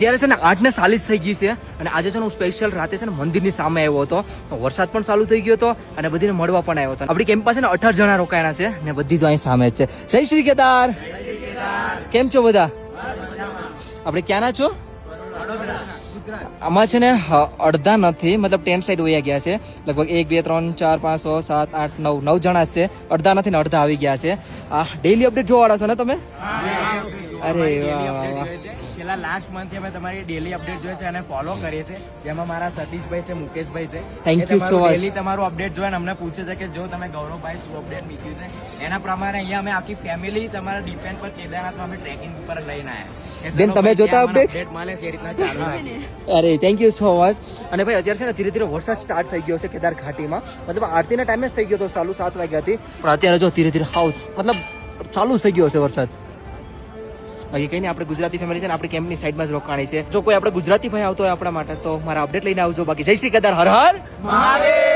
અત્યારે છે ને 8:40 થઈ ગઈ છે અને આજે છે ને હું સ્પેશિયલ રાતે છે ને મંદિરની સામે આવ્યો હતો. વરસાદ પણ ચાલુ થઈ ગયો હતો અને બધીને મળવા પણ આવ્યો હતો. આપણી કેમ્પ પાસે ને 18 જણા રોકાયા છે ને બધી જ અહીં સામે જ છે. જય શ્રી કેદાર. કેમ છો બધા? આપણે ક્યાંના છો? આમાં છે ને અડધા નથી, મતલબ ટેન્ટ સાઈડ વયા ગયા છે. લગભગ 1 2 3 4 5 6 7 8 9 જણા છે. અડધા નથી ને અડધા આવી ગયા છે. આ ડેઈલી અપડેટ જોવાવાળા છો ને તમે? અરે વાહ. છેલ્લા લાસ્ટ મંથ અમે તમારી ડેલી અપડેટ જોઈએ છે અને ફોલો કરીએ છીએ, જેમાં મારા સતીશભાઈ છે, મુકેશભાઈ છે. Thank you so much. Daily તમારું અપડેટ જોઈએ અમને પૂછે છે કે જો તમે ગૌરવભાઈ શું અપડેટ મૂક્યું છે, એના પ્રમાણે અહીંયા અમે આખી ફેમિલી તમારા ડિપેન્ડ પર કેદારનાથમાં અમે ટ્રેકિંગ ઉપર લઈને આવ્યા. બેન, તમે જોતા update? મળે છે એ રીતના ચાલુ રાખીએ. અરે થેન્ક યુ સો મચ. અને ભાઈ અત્યારે છે ને ધીરે ધીરે વરસાદ સ્ટાર્ટ થઈ ગયો છે કેદાર ઘાટીમાં. મતલબ આરતીના ટાઈમે જ થઈ ગયો હતો, ચાલુ 7 વાગ્યાથી. પણ અત્યારે જો ધીરે ધીરે હાવ મતલબ ચાલુ થઈ ગયો છે વરસાદ. બાકી કઈ નહીં, આપણે ગુજરાતી ફેમિલી છે ને આપણી કેમ્પની સાઈડમાં જ રોકાણી છે. જો કોઈ આપણે ગુજરાતી ભાઈ આવતો હોય આપણા માટે તો મારા અપડેટ લઈને આવજો. બાકી જય શ્રી કેદાર, હર હર મહાદેવ.